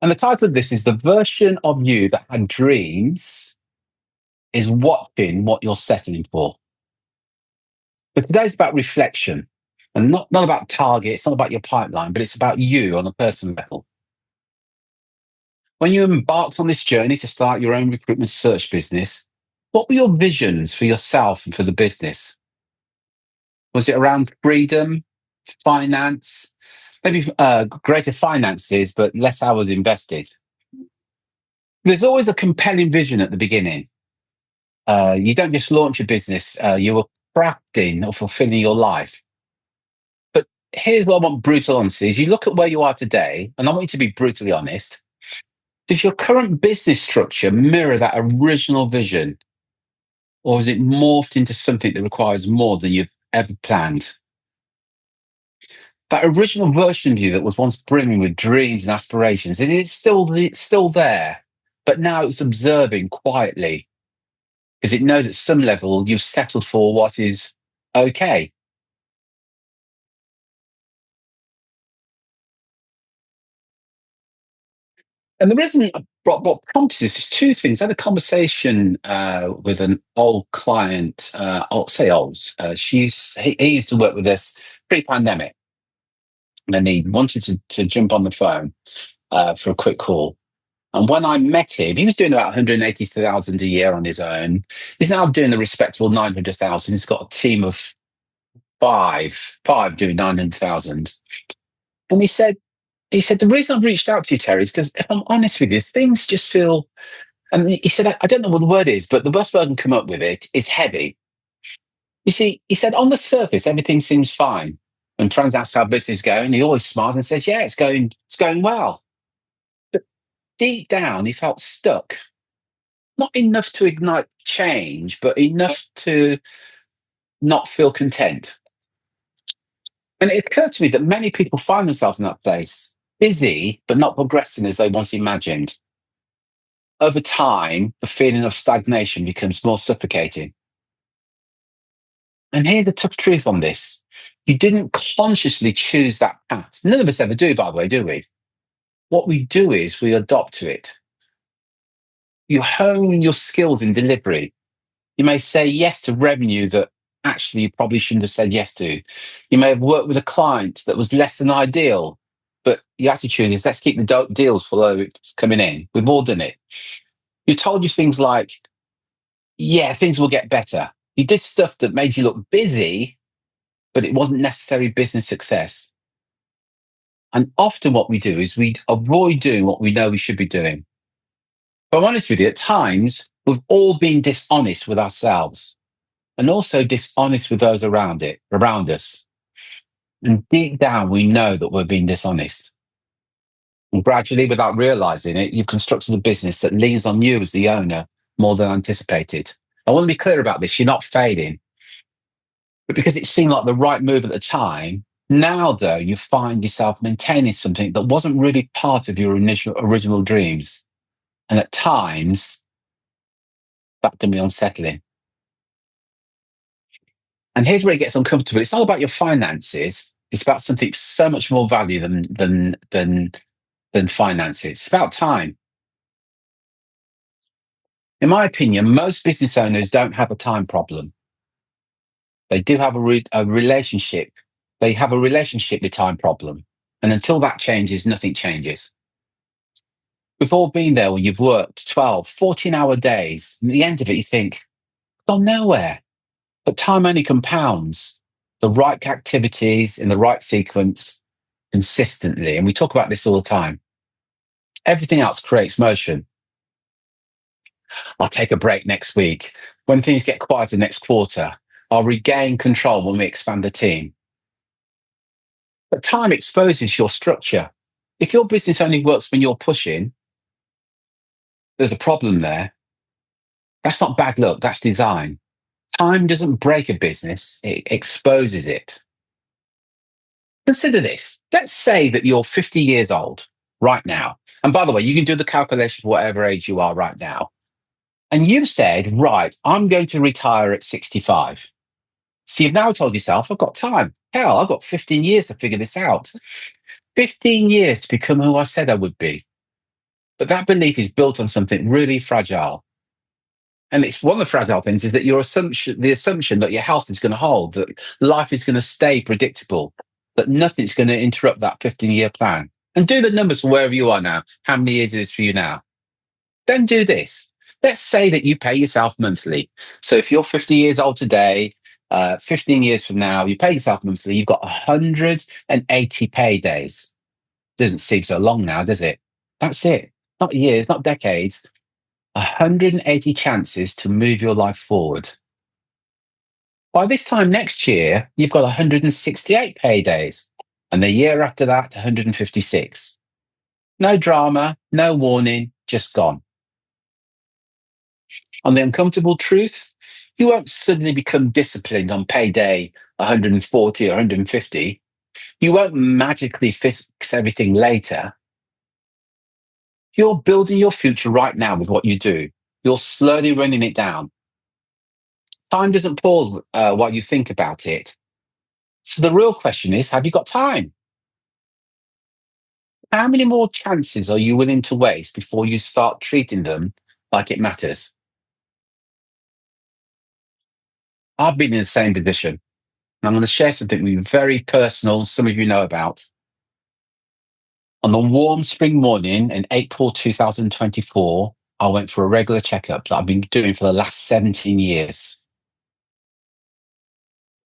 And the title of this is The Version of You That Had Dreams is Watching What You're Settling For. But today's about reflection and not about targets, not about your pipeline, but it's about you on a personal level. When you embarked on this journey to start your own recruitment search business, what were your visions for yourself and for the business? Was it around freedom, finance, maybe greater finances, but less hours invested? There's always a compelling vision at the beginning. You don't just launch a business, you are crafting or fulfilling your life. But here's what I want brutal honesty is you look at where you are today, and I want you to be brutally honest. Does your current business structure mirror that original vision? Or has it morphed into something that requires more than you've ever planned? That original version of you that was once brimming with dreams and aspirations, and it's still there, but now it's observing quietly because it knows at some level you've settled for what is okay. And the reason what prompted this is two things. I had a conversation with an old client. I'll say old. He used to work with us pre-pandemic, and then he wanted to jump on the phone for a quick call. And when I met him, he was doing about 180,000 a year on his own. He's now doing a respectable 900,000. He's got a team of five doing 900,000. And he said, the reason I've reached out to you, Terry, is because if I'm honest with you, things just feel, and he said, I don't know what the word is, but the best word I can come up with it is heavy. You see, he said, on the surface, everything seems fine. And friends ask how business is going. He always smiles and says, yeah, it's going well. But deep down, he felt stuck. Not enough to ignite change, but enough to not feel content. And it occurred to me that many people find themselves in that place, busy, but not progressing as they once imagined. Over time, the feeling of stagnation becomes more suffocating. And here's the tough truth on this. You didn't consciously choose that path. None of us ever do, by the way, do we? What we do is we adopt to it. You hone your skills in delivery. You may say yes to revenue that actually you probably shouldn't have said yes to. You may have worked with a client that was less than ideal, but your attitude is let's keep the deals flow it's coming in. We've all done it. You told you things like, yeah, things will get better. You did stuff that made you look busy, but it wasn't necessarily business success. And often what we do is we avoid doing what we know we should be doing. But I'm honest with you, at times, we've all been dishonest with ourselves and also dishonest with those around us. And deep down, we know that we're being dishonest. And gradually, without realizing it, you've constructed a business that leans on you as the owner more than anticipated. I want to be clear about this. You're not failing. But because it seemed like the right move at the time, now, though, you find yourself maintaining something that wasn't really part of your initial original dreams. And at times, that can be unsettling. And here's where it gets uncomfortable. It's not about your finances. It's about something so much more value than finances. It's about time. In my opinion, most business owners don't have a time problem. They do have a relationship. They have a relationship with time problem. And until that changes, nothing changes. We've all been there when you've worked 12, 14-hour days. And at the end of it, you think, gone nowhere. But time only compounds. The right activities in the right sequence consistently. And we talk about this all the time. Everything else creates motion. I'll take a break next week. When things get quieter next quarter, I'll regain control when we expand the team. But time exposes your structure. If your business only works when you're pushing, there's a problem there. That's not bad luck, that's design. Time doesn't break a business, it exposes it. Consider this. Let's say that you're 50 years old right now. And by the way, you can do the calculation for whatever age you are right now. And you've said, right, I'm going to retire at 65. So you've now told yourself, I've got time. Hell, I've got 15 years to figure this out. 15 years to become who I said I would be. But that belief is built on something really fragile. And it's one of the fragile things is that the assumption that your health is going to hold, that life is going to stay predictable, that nothing's going to interrupt that 15-year plan. And do the numbers for wherever you are now, how many years it is for you now. Then do this. Let's say that you pay yourself monthly. So if you're 50 years old today, 15 years from now, you pay yourself monthly, you've got 180 paydays. Doesn't seem so long now, does it? That's it. Not years, not decades. 180 chances to move your life forward. By this time next year, you've got 168 paydays. And the year after that, 156. No drama, no warning, just gone. On the uncomfortable truth, you won't suddenly become disciplined on payday 140 or 150. You won't magically fix everything later. You're building your future right now with what you do. You're slowly running it down. Time doesn't pause while you think about it. So the real question is, have you got time? How many more chances are you willing to waste before you start treating them like it matters? I've been in the same position. And I'm going to share something with you very personal, some of you know about. On the warm spring morning in April 2024, I went for a regular checkup that I've been doing for the last 17 years.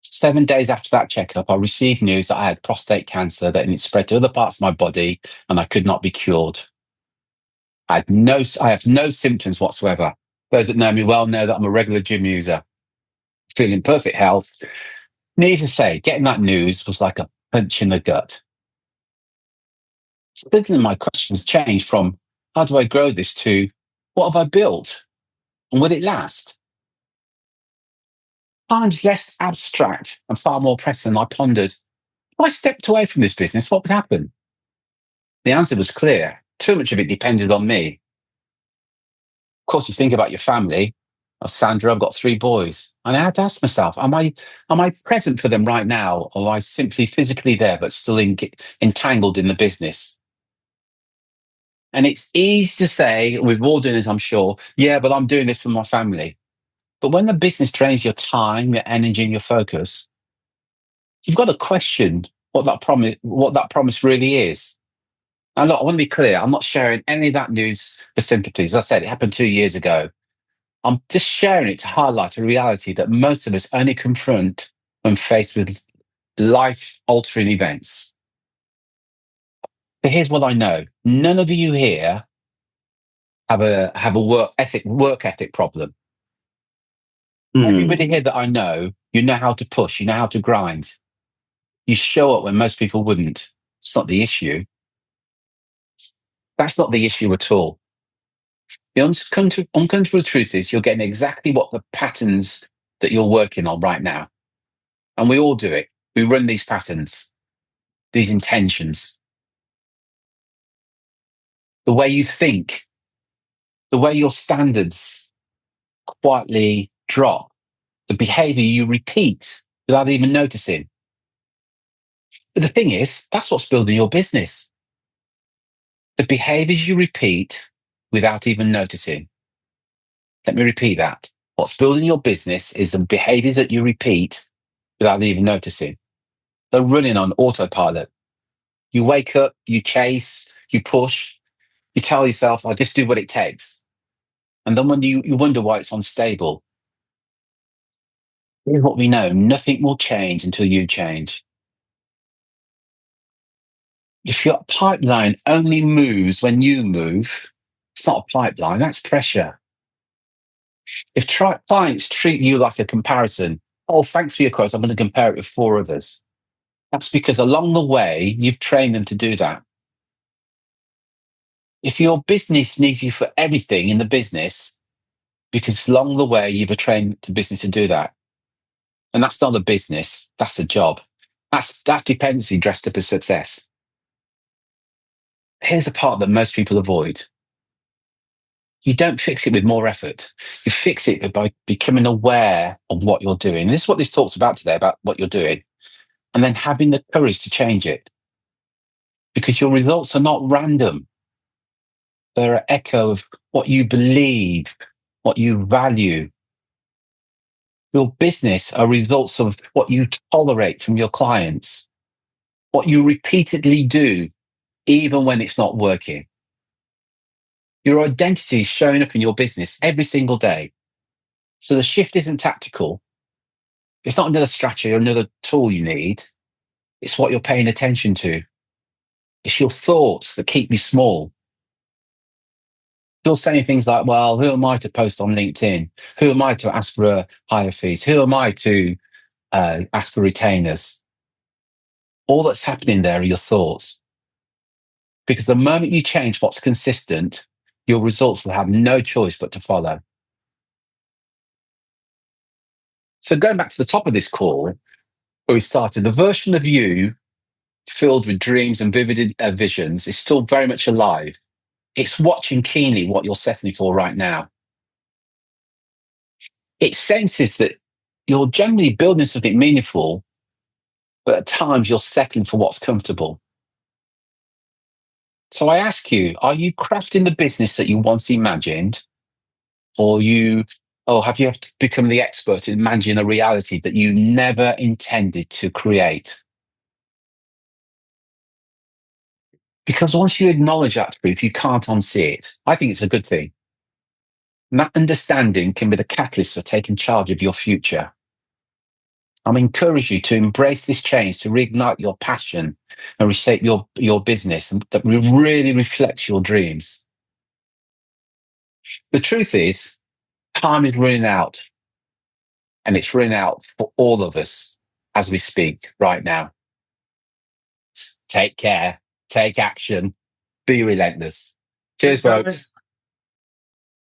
7 days after that checkup, I received news that I had prostate cancer, that it spread to other parts of my body and I could not be cured. I have no symptoms whatsoever. Those that know me well know that I'm a regular gym user, feeling perfect health. Needless to say, getting that news was like a punch in the gut. Suddenly my questions changed from, how do I grow this, to, what have I built? And will it last? Times less abstract and far more pressing, I pondered, if I stepped away from this business, what would happen? The answer was clear. Too much of it depended on me. Of course, you think about your family. Sandra, I've got 3 boys. And I had to ask myself, am I present for them right now? Or am I simply physically there, but still entangled in the business? And it's easy to say, we've all done it, I'm sure, yeah, but I'm doing this for my family. But when the business drains your time, your energy, and your focus, you've got to question what that promise really is. And look, I want to be clear, I'm not sharing any of that news for sympathy. As I said, it happened 2 years ago. I'm just sharing it to highlight a reality that most of us only confront when faced with life-altering events. So here's what I know. None of you here have a work ethic problem. Everybody here that I know, you know how to push, you know how to grind. You show up when most people wouldn't. It's not the issue. That's not the issue at all. The uncomfortable truth is you're getting exactly what the patterns that you're working on right now. And we all do it. We run these patterns, these intentions. The way you think, the way your standards quietly drop, the behavior you repeat without even noticing. But the thing is, that's what's building your business. The behaviors you repeat without even noticing. Let me repeat that. What's building your business is the behaviors that you repeat without even noticing. They're running on autopilot. You wake up, you chase, you push, you tell yourself, I'll just do what it takes. And then when you wonder why it's unstable, here's what we know. Nothing will change until you change. If your pipeline only moves when you move, it's not a pipeline, that's pressure. If clients treat you like a comparison, oh, thanks for your quote, I'm going to compare it with 4 others. That's because along the way, you've trained them to do that. If your business needs you for everything in the business, because along the way, you've trained the business to do that. And that's not a business, that's a job. That's dependency dressed up as success. Here's a part that most people avoid. You don't fix it with more effort. You fix it by becoming aware of what you're doing. And this is what this talks about today, about what you're doing. And then having the courage to change it. Because your results are not random. They're an echo of what you believe, what you value. Your business are results of what you tolerate from your clients, what you repeatedly do, even when it's not working. Your identity is showing up in your business every single day. So the shift isn't tactical. It's not another strategy or another tool you need. It's what you're paying attention to. It's your thoughts that keep you small. You're saying things like, well, who am I to post on LinkedIn? Who am I to ask for higher fees? Who am I to ask for retainers? All that's happening there are your thoughts. Because the moment you change what's consistent, your results will have no choice but to follow. So going back to the top of this call, where we started, the version of you filled with dreams and vivid visions is still very much alive. It's watching keenly what you're settling for right now. It senses that you're generally building something meaningful, but at times you're settling for what's comfortable. So I ask you, are you crafting the business that you once imagined? Or have you become the expert in managing a reality that you never intended to create? Because once you acknowledge that truth, you can't unsee it. I think it's a good thing. And that understanding can be the catalyst for taking charge of your future. I'm encouraging you to embrace this change, to reignite your passion and reshape your business, and that really reflects your dreams. The truth is, time is running out, and it's running out for all of us as we speak right now. Take care, take action, be relentless. Cheers, folks.